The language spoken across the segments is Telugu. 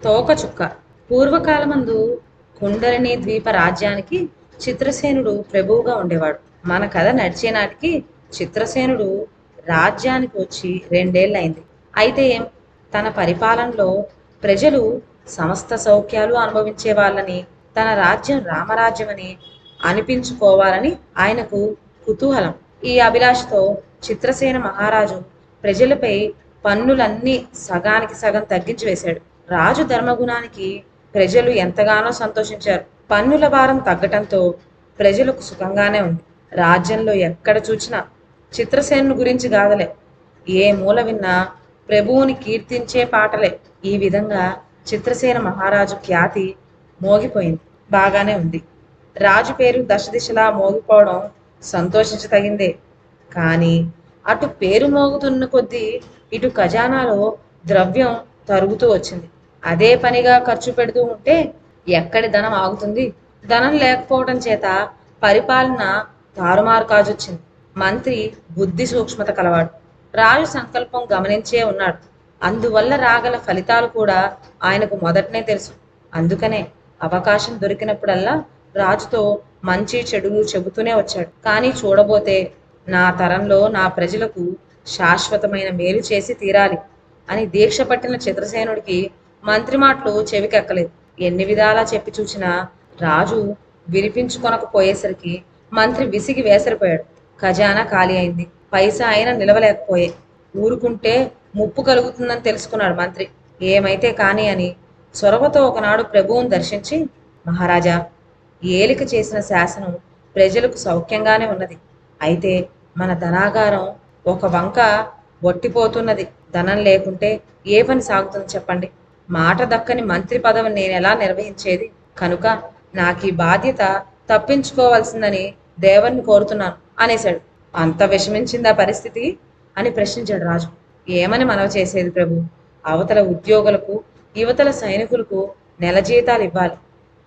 తోకచుక్క. పూర్వకాలమందు కుండలిని ద్వీప రాజ్యానికి చిత్రసేనుడు ప్రభువుగా ఉండేవాడు. మన కథ నడిచే నాటికి చిత్రసేనుడు రాజ్యానికి వచ్చి 2 ఏళ్ళయింది. అయితే ఏం, తన పరిపాలనలో ప్రజలు సమస్త సౌఖ్యాలు అనుభవించే వాళ్ళని, తన రాజ్యం రామరాజ్యమని అనిపించుకోవాలని ఆయనకు కుతూహలం. ఈ అభిలాషతో చిత్రసేన మహారాజు ప్రజలపై పన్నులన్నీ సగానికి సగం తగ్గించి వేశాడు. రాజు ధర్మగుణానికి ప్రజలు ఎంతగానో సంతోషించారు. పన్నుల భారం తగ్గటంతో ప్రజలకు సుఖంగానే ఉంది. రాజ్యంలో ఎక్కడ చూచినా చిత్రసేను గురించి గాథలే. ఏ మూల విన్నా ప్రభువుని కీర్తించే పాటలే. ఈ విధంగా చిత్రసేన మహారాజు ఖ్యాతి మోగిపోయింది. బాగానే ఉంది. రాజు పేరు దశ దిశలా మోగిపోవడం సంతోషించతగిందే. కానీ అటు పేరు మోగుతున్న కొద్దీ ఇటు ఖజానాలో ద్రవ్యం తరుగుతూ వచ్చింది. అదే పనిగా ఖర్చు పెడుతూ ఉంటే ఎక్కడి ధనం ఆగుతుంది? ధనం లేకపోవడం చేత పరిపాలన తారుమారు కాజొచ్చింది. మంత్రి బుద్ధి సూక్ష్మత కలవాడు. రాజు సంకల్పం గమనించే ఉన్నాడు. అందువల్ల రాగల ఫలితాలు కూడా ఆయనకు మొదటనే తెలుసు. అందుకనే అవకాశం దొరికినప్పుడల్లా రాజుతో మంచి చెడులు చెబుతూనే వచ్చాడు. కానీ చూడబోతే నా తరంలో నా ప్రజలకు శాశ్వతమైన మేలు చేసి తీరాలి అని దీక్ష పట్టిన చిత్రసేనుడికి మంత్రి మాటలు చెవికెక్కలేదు. ఎన్ని విధాలా చెప్పి చూసినా రాజు వినిపించుకొనకపోయేసరికి మంత్రి విసిగి వేసరిపోయాడు. ఖజానా ఖాళీ అయింది. పైసా అయినా నిలవలేకపోయే. ఊరుకుంటే ముప్పు కలుగుతుందని తెలుసుకున్నాడు మంత్రి. ఏమైతే కాని అని చొరవతో ఒకనాడు ప్రభువును దర్శించి, మహారాజా, ఏలిక చేసిన శాసనం ప్రజలకు సౌఖ్యంగానే ఉన్నది. అయితే మన ధనాగారం ఒక వంక ఒట్టిపోతున్నది. ధనం లేకుంటే ఏ పని సాగుతుంది చెప్పండి? మాట దక్కని మంత్రి పదవిని నేను ఎలా నిర్వహించేది? కనుక నాకు ఈ బాధ్యత తప్పించుకోవాల్సిందని దేవుణ్ణి కోరుతున్నాను అనేశాడు. అంత విషమించిందా పరిస్థితి అని ప్రశ్నించాడు రాజు. ఏమని మనవి చేసేది ప్రభు? అవతల ఉద్యోగులకు, యువతల సైనికులకు నెల జీతాలు ఇవ్వాలి.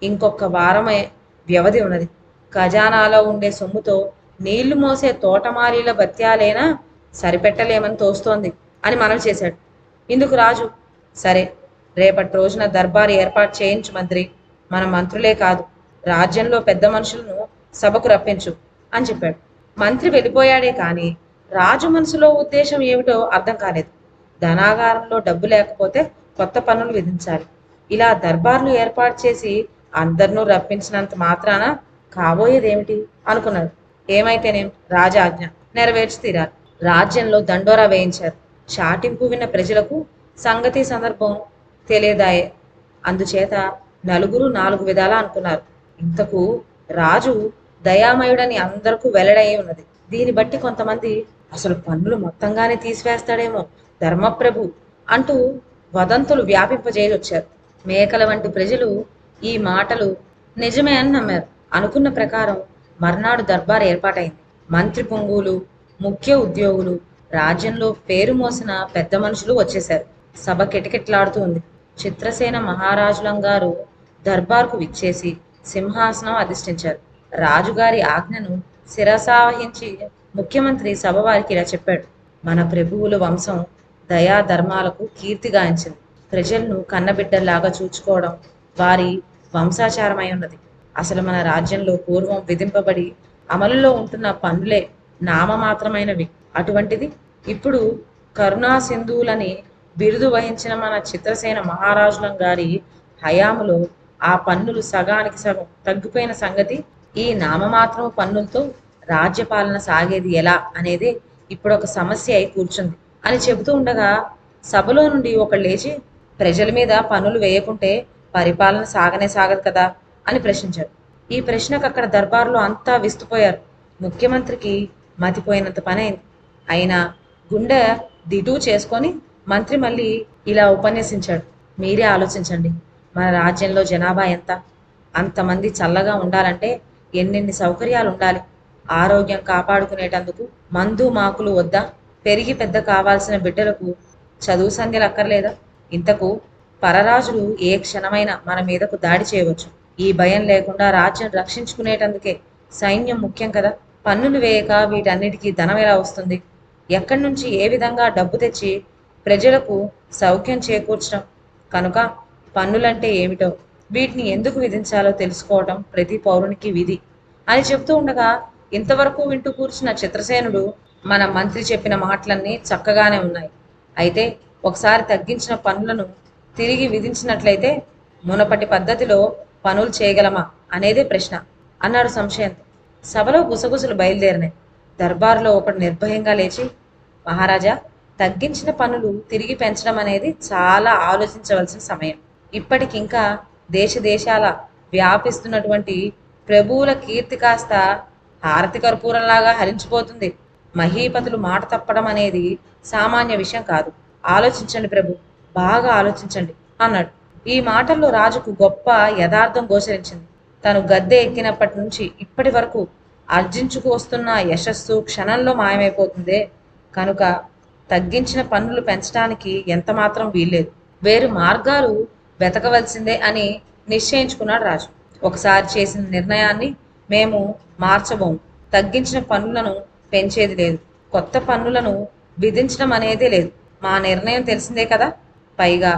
ఇంకొక వారమే వ్యవధి ఉన్నది. ఖజానాలో ఉండే సొమ్ముతో నీళ్లు మోసే తోటమాలీల భత్యాలైనా సరిపెట్టలేమని తోస్తోంది అని మనవి చేశాడు. ఇందుకు రాజు, సరే, రేపటి రోజున దర్బారు ఏర్పాటు చేయించు మంత్రి. మన మంత్రులే కాదు, రాజ్యంలో పెద్ద మనుషులను సభకు రప్పించు అని చెప్పాడు. మంత్రి వెళ్ళిపోయాడే కానీ రాజు మనసులో ఉద్దేశం ఏమిటో అర్థం కాలేదు. ధనాగారంలో డబ్బు లేకపోతే కొత్త పన్నులు విధించాలి. ఇలా దర్బార్లు ఏర్పాటు చేసి అందరినూ రప్పించినంత మాత్రాన కాబోయేదేమిటి అనుకున్నాడు. ఏమైతేనేం, రాజాజ్ఞ నెరవేర్చి తీరాలి. రాజ్యంలో దండోరా వేయించారు. చాటింపు విన్న ప్రజలకు సంగతి సందర్భం తెలియదాయే. అందుచేత నలుగురు 4 విధాలా అనుకున్నారు. ఇంతకు రాజు దయామయుడని అందరికీ వెల్లడై ఉన్నది. దీన్ని బట్టి కొంతమంది అసలు పన్నులు మొత్తంగానే తీసివేస్తాడేమో ధర్మప్రభు అంటూ వదంతులు వ్యాపింపజేయొచ్చారు. మేకల వంటి ప్రజలు ఈ మాటలు నిజమే అని నమ్మారు. అనుకున్న ప్రకారం మర్నాడు దర్బార్ ఏర్పాటైంది. మంత్రి పొంగులు, ముఖ్య ఉద్యోగులు, రాజ్యంలో పేరు మోసిన పెద్ద మనుషులు వచ్చేశారు. సభ కిటకిటలాడుతూ ఉంది. చిత్రసేన మహారాజులంగారు దర్బార్కు విచ్చేసి సింహాసనం అధిష్ఠించారు. రాజుగారి ఆజ్ఞను శిరసావహించి ముఖ్యమంత్రి సభ వారికి ఇలా చెప్పాడు. మన ప్రభువుల వంశం దయా ధర్మాలకు కీర్తిగాంచింది. ప్రజలను కన్నబిడ్డల్లాగా చూచుకోవడం వారి వంశాచారమై ఉన్నది. అసలు మన రాజ్యంలో పూర్వం విధింపబడి అమలులో ఉంటున్న పన్నులే నామమాత్రమైనవి. అటువంటిది ఇప్పుడు కరుణా సింధువులని బిరుదు వహించిన మన చిత్రసేన మహారాజులం గారి హయాములో ఆ పన్నులు సగానికి సగం తగ్గిపోయిన సంగతి, ఈ నామమాత్రం పన్నులతో రాజ్యపాలన సాగేది ఎలా అనేదే ఇప్పుడు ఒక సమస్య అయి కూర్చుంది అని చెబుతూ ఉండగా సభలో నుండి ఒకళ్ళు లేచి, ప్రజల మీద పన్నులు వేయకుంటే పరిపాలన సాగనే సాగదు కదా అని ప్రశ్నించారు. ఈ ప్రశ్నకు అక్కడ దర్బారులో అంతా విస్తుపోయారు. ముఖ్యమంత్రికి మతిపోయినంత పని అయింది. అయినా గుండె దిటూ చేసుకొని మంత్రి మళ్ళీ ఇలా ఉపన్యసించాడు. మీరే ఆలోచించండి. మన రాజ్యంలో జనాభా ఎంత? అంతమంది చల్లగా ఉండాలంటే ఎన్నెన్ని సౌకర్యాలు ఉండాలి? ఆరోగ్యం కాపాడుకునేటందుకు మందు మాకులు వద్దా? పెరిగి పెద్ద కావాల్సిన బిడ్డలకు చదువు సంధ్యలు అక్కర్లేదా? ఇంతకు పరరాజులు ఏ క్షణమైనా మన మీదకు దాడి చేయవచ్చు. ఈ భయం లేకుండా రాజ్యం రక్షించుకునేటందుకే సైన్యం ముఖ్యం కదా. పన్నులు వేయక వీటన్నిటికీ ధనం ఎలా వస్తుంది? ఎక్కడి నుంచి ఏ విధంగా డబ్బు తెచ్చి ప్రజలకు సౌఖ్యం చేకూర్చడం? కనుక పన్నులంటే ఏమిటో, వీటిని ఎందుకు విధించాలో తెలుసుకోవటం ప్రతి పౌరునికి విధి అని చెప్తూ ఉండగా ఇంతవరకు వింటూ కూర్చున్న చిత్రసేనుడు, మన మంత్రి చెప్పిన మాటలన్నీ చక్కగానే ఉన్నాయి. అయితే ఒకసారి తగ్గించిన పన్నులను తిరిగి విధించినట్లయితే మునపటి పద్ధతిలో పనులు చేయగలమా అనేదే ప్రశ్న అన్నాడు సంశయంతో. సభలో గుసగుసలు బయలుదేరినాయి. దర్బారులో ఒకడు నిర్భయంగా లేచి, మహారాజా, తగ్గించిన పన్నులు తిరిగి పెంచడం అనేది చాలా ఆలోచించవలసిన సమయం. ఇప్పటికింకా దేశ దేశాల వ్యాపిస్తున్నటువంటి ప్రభువుల కీర్తి కాస్త హారతి కర్పూరంలాగా హరించిపోతుంది. మహీపతులు మాట తప్పడం అనేది సామాన్య విషయం కాదు. ఆలోచించండి ప్రభు, బాగా ఆలోచించండి అన్నాడు. ఈ మాటల్లో రాజుకు గొప్ప యథార్థం గోచరించింది. తను గద్దె ఎక్కినప్పటి నుంచి ఇప్పటి వరకు ఆర్జించుకు వస్తున్న యశస్సు క్షణంలో మాయమైపోతుందే, కనుక తగ్గించిన పన్నులు పెంచడానికి ఎంతమాత్రం వీల్లేదు, వేరు మార్గాలు వెతకవలసిందే అని నిశ్చయించుకున్నాడు రాజు. ఒకసారి చేసిన నిర్ణయాన్ని మేము మార్చబోము. తగ్గించిన పన్నులను పెంచేది లేదు, కొత్త పన్నులను విధించడం అనేదే లేదు. మా నిర్ణయం తెలిసిందే కదా. పైగా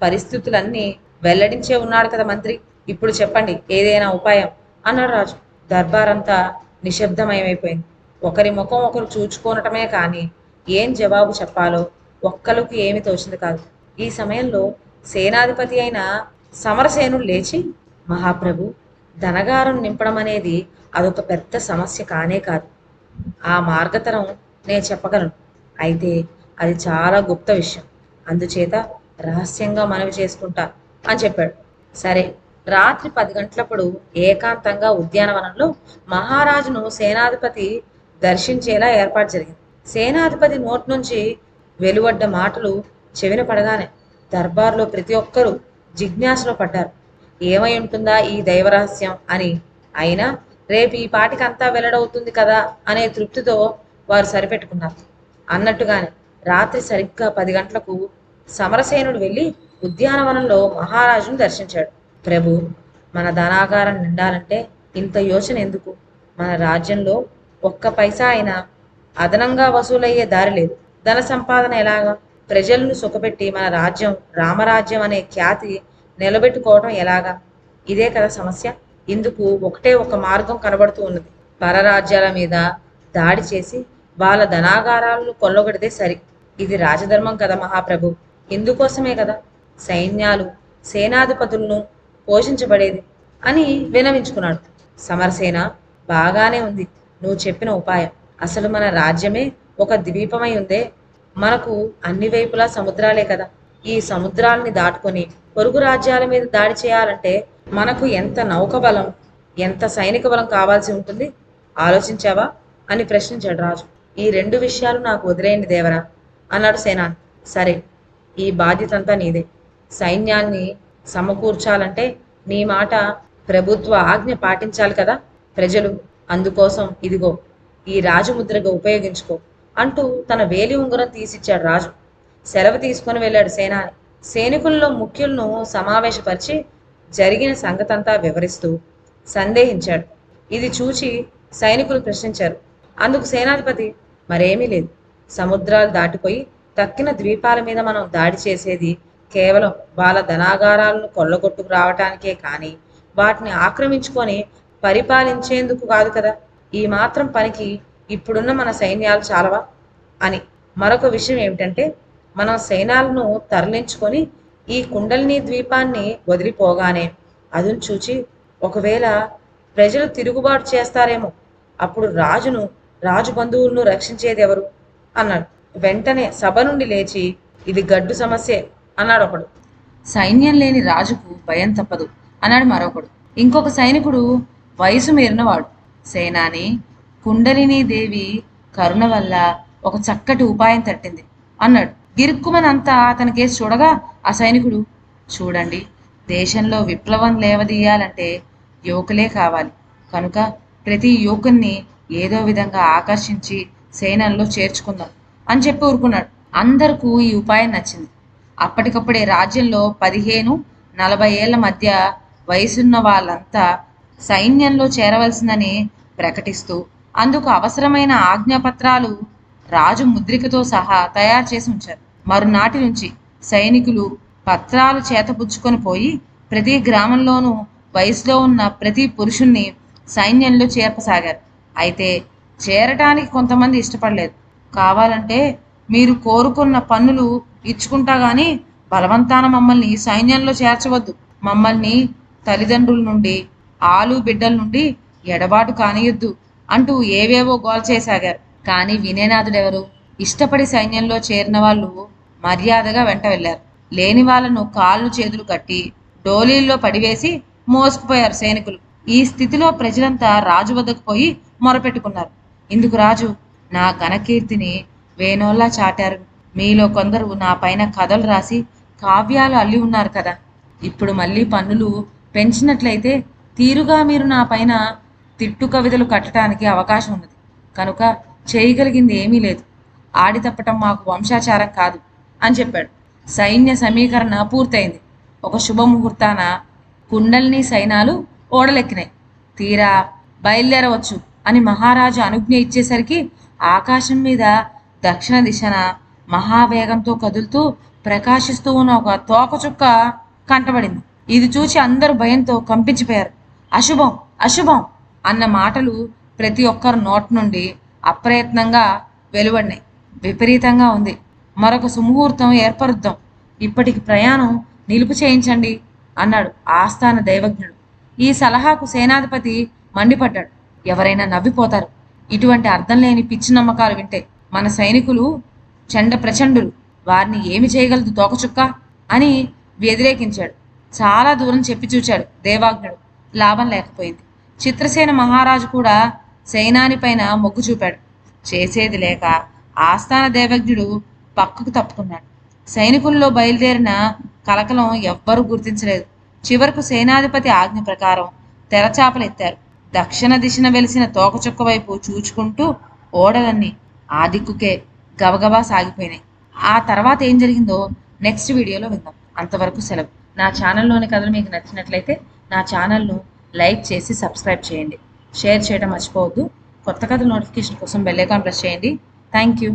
పరిస్థితులన్నీ వెల్లడించే ఉన్నాడు కదా మంత్రి. ఇప్పుడు చెప్పండి ఏదైనా ఉపాయం అన్నాడు రాజు. దర్బారంతా నిశ్శబ్దమయమైపోయింది. ఒకరి ముఖం ఒకరు చూచుకోనటమే కానీ ఏం జవాబు చెప్పాలో ఒక్కరికి ఏమి తోచింది కాదు. ఈ సమయంలో సేనాధిపతి అయిన సమరసేనుడు లేచి, మహాప్రభు, ధనగారం నింపడం అనేది అదొక పెద్ద సమస్య కానే కాదు. ఆ మార్గతరం నేను చెప్పగలను. అయితే అది చాలా గుప్త విషయం, అందుచేత రహస్యంగా మనవి చేసుకుంటా అని చెప్పాడు. సరే, రాత్రి 10 గంటలప్పుడు ఏకాంతంగా ఉద్యానవనంలో మహారాజును సేనాధిపతి దర్శించేలా ఏర్పాటు జరిగింది. సేనాధిపతి నోటి నుంచి వెలువడ్డ మాటలు చెవిన పడగానే దర్బార్లో ప్రతి ఒక్కరూ జిజ్ఞాసలో పడ్డారు. ఏమై ఉంటుందా ఈ దైవరహస్యం అని. అయినా రేపు ఈ పాటికి అంతా వెల్లడవుతుంది కదా అనే తృప్తితో వారు సరిపెట్టుకున్నారు. అన్నట్టుగానే రాత్రి సరిగ్గా 10 గంటలకు సమరసేనుడు వెళ్ళి ఉద్యానవనంలో మహారాజును దర్శించాడు. ప్రభు, మన ధనాగారం నిండాలంటే ఇంత యోచన ఎందుకు? మన రాజ్యంలో ఒక్క పైసా అయినా అదనంగా వసూలయ్యే దారి లేదు. ధన సంపాదన ఎలాగా? ప్రజలను సుఖపెట్టి మన రాజ్యం రామరాజ్యం అనే ఖ్యాతి నిలబెట్టుకోవడం ఎలాగా? ఇదే కదా సమస్య. ఇందుకు ఒకటే ఒక మార్గం కనబడుతూ ఉన్నది. పరరాజ్యాల మీద దాడి చేసి వాళ్ళ ధనాగారాలను కొల్లగొడితే సరి. ఇది రాజధర్మం కదా మహాప్రభు. ఇందుకోసమే కదా సైన్యాలు సేనాధిపతులను పోషించబడేది అని వినవించుకున్నాడు. సమరసేన, బాగానే ఉంది నువ్వు చెప్పిన ఉపాయం. అసలు మన రాజ్యమే ఒక ద్వీపమై ఉందే. మనకు అన్ని వైపులా సముద్రాలే కదా. ఈ సముద్రాలని దాటుకొని పొరుగు రాజ్యాల మీద దాడి చేయాలంటే మనకు ఎంత నౌక బలం, ఎంత సైనిక బలం కావాల్సి ఉంటుంది ఆలోచించావా అని ప్రశ్నించాడు రాజు. ఈ 2 విషయాలు నాకు వదిలేయండి దేవరా అన్నాడు సేనాని. సరే, ఈ బాధ్యత అంతా నీదే. సైన్యాన్ని సమకూర్చాలంటే నీ మాట ప్రభుత్వ ఆజ్ఞ పాటించాలి కదా ప్రజలు. అందుకోసం ఇదిగో ఈ రాజముద్రగా ఉపయోగించుకో అంటూ తన వేలి ఉంగరం తీసిచ్చాడు రాజు. సెలవు తీసుకొని వెళ్ళాడు సేనాని. సైనికుల్లో ముఖ్యులను సమావేశపరిచి జరిగిన సంగతంతా వివరిస్తూ సందేహించాడు. ఇది చూచి సైనికులు ప్రశ్నించారు. అందుకు సేనాధిపతి, మరేమీ లేదు. సముద్రాలు దాటిపోయి తక్కిన ద్వీపాల మీద మనం దాడి చేసేది కేవలం వాళ్ళ ధనాగారాలను కొల్లగొట్టుకు రావటానికే కానీ వాటిని ఆక్రమించుకొని పరిపాలించేందుకు కాదు కదా. ఈ మాత్రం పనికి ఇప్పుడున్న మన సైన్యాలు చాలవా అని. మరొక విషయం ఏమిటంటే, మనం సైన్యాలను తరలించుకొని ఈ కుండలిని ద్వీపాన్ని వదిలిపోగానే అదును చూచి ఒకవేళ ప్రజలు తిరుగుబాటు చేస్తారేమో, అప్పుడు రాజు బంధువులను రక్షించేది ఎవరు అన్నాడు. వెంటనే సభ నుండి లేచి, ఇది గడ్డు సమస్యే అన్నాడు ఒకడు. సైన్యం లేని రాజుకు భయం తప్పదు అన్నాడు మరొకడు. ఇంకొక సైనికుడు వయసు మీరినవాడు, సేనాని, కుండలిని దేవి కరుణ వల్ల ఒక చక్కటి ఉపాయం తట్టింది అన్నాడు. గిరుక్కుమనంతా అతని కేసు చూడగా ఆ సైనికుడు, చూడండి, దేశంలో విప్లవం లేవదీయాలంటే యువకులే కావాలి. కనుక ప్రతి యువకుణ్ణి ఏదో విధంగా ఆకర్షించి సేనల్లో చేర్చుకుందాం అని చెప్పి ఊరుకున్నాడు. అందరికీ ఈ ఉపాయం నచ్చింది. అప్పటికప్పుడే రాజ్యంలో 15-40 ఏళ్ల మధ్య వయసున్న వాళ్ళంతా సైన్యంలో చేరవలసిందని ప్రకటిస్తూ అందుకు అవసరమైన ఆజ్ఞాపత్రాలు రాజు ముద్రికతో సహా తయారు చేసి ఉంచారు. మరునాటి నుంచి సైనికులు పత్రాలు చేతపుచ్చుకొని పోయి ప్రతి గ్రామంలోనూ వయసులో ఉన్న ప్రతి పురుషుణ్ణి సైన్యంలో చేర్పసాగారు. అయితే చేరటానికి కొంతమంది ఇష్టపడలేదు. కావాలంటే మీరు కోరుకున్న పన్నులు ఇచ్చుకుంటా గాని బలవంతాన మమ్మల్ని సైన్యంలో చేర్చవద్దు, మమ్మల్ని తల్లిదండ్రుల నుండి ఆలు బిడ్డల నుండి ఎడబాటు కానియొద్దు అంటూ ఏవేవో గోల చేసాగారు. కానీ వినేనాథుడెవరు? ఇష్టపడి సైన్యంలో చేరిన వాళ్ళు మర్యాదగా వెంట వెళ్ళారు. లేని వాళ్ళను కాళ్ళు చేతులు కట్టి డోలీల్లో పడివేసి మోసుకుపోయారు సైనికులు. ఈ స్థితిలో ప్రజలంతా రాజు వద్దకు పోయి మొరపెట్టుకున్నారు. ఇందుకు రాజు, నా ఘనకీర్తిని వేణోల్లా చాటారు. మీలో కొందరు నా పైన కథలు రాసి కావ్యాలు అల్లి ఉన్నారు కదా. ఇప్పుడు మళ్ళీ పన్నులు పెంచినట్లయితే తీరుగా మీరు నా పైన తిట్టు కవితలు కట్టడానికి అవకాశం ఉన్నది. కనుక చేయగలిగింది ఏమీ లేదు. ఆడి తప్పటం మాకు వంశాచారం కాదు అని చెప్పాడు. సైన్య సమీకరణ పూర్తయింది. ఒక శుభముహూర్తాన కుండల్ని సైనాలు ఓడలెక్కినాయి. తీరా బయలుదేరవచ్చు అని మహారాజు అనుజ్ఞ ఇచ్చేసరికి ఆకాశం మీద దక్షిణ దిశన మహావేగంతో కదులుతూ ప్రకాశిస్తూ ఉన్న ఒక తోకచుక్క కంటబడింది. ఇది చూసి అందరూ భయంతో కంపించిపోయారు. అశుభం, అశుభం అన్న మాటలు ప్రతి ఒక్కరి నోటి నుండి అప్రయత్నంగా వెలువడినాయి. విపరీతంగా ఉంది, మరొక సుముహూర్తం ఏర్పరుద్దాం, ఇప్పటికి ప్రయాణం నిలుపు చేయించండి అన్నాడు ఆస్థాన దైవజ్ఞుడు. ఈ సలహాకు సేనాధిపతి మండిపడ్డాడు. ఎవరైనా నవ్విపోతారు, ఇటువంటి అర్థం లేని పిచ్చి నమ్మకాలు వింటే. మన సైనికులు చండ ప్రచండులు, వారిని ఏమి చేయగలదు తోకచుక్క అని వ్యతిరేకించాడు. చాలా దూరం చెప్పి చూచాడు దేవాజ్ఞుడు. లాభం లేకపోయింది. చిత్రసేన మహారాజు కూడా సైనాని పైన మొగ్గు చూపాడు. చేసేది లేక ఆస్థాన దేవజ్ఞుడు పక్కకు తప్పుకున్నాడు. సైనికుల్లో బయలుదేరిన కలకలం ఎవ్వరూ గుర్తించలేదు. చివరకు సేనాధిపతి ఆజ్ఞ ప్రకారం తెరచాపలెత్తారు. దక్షిణ దిశన వెలిసిన తోకచుక్క వైపు చూచుకుంటూ ఓడలన్నీ ఆ దిక్కుకే గబగబా సాగిపోయినాయి. ఆ తర్వాత ఏం జరిగిందో నెక్స్ట్ వీడియోలో విందాం. అంతవరకు సెలవు. నా ఛానల్లోని కథలు మీకు నచ్చినట్లయితే నా ఛానల్ను లైక్ చేసి సబ్స్క్రైబ్ చేయండి. షేర్ చేయడం మర్చిపోవద్దు. కొత్త కథల నోటిఫికేషన్ కోసం బెల్ ఐకాన్ ప్రెస్ చేయండి. Thank you.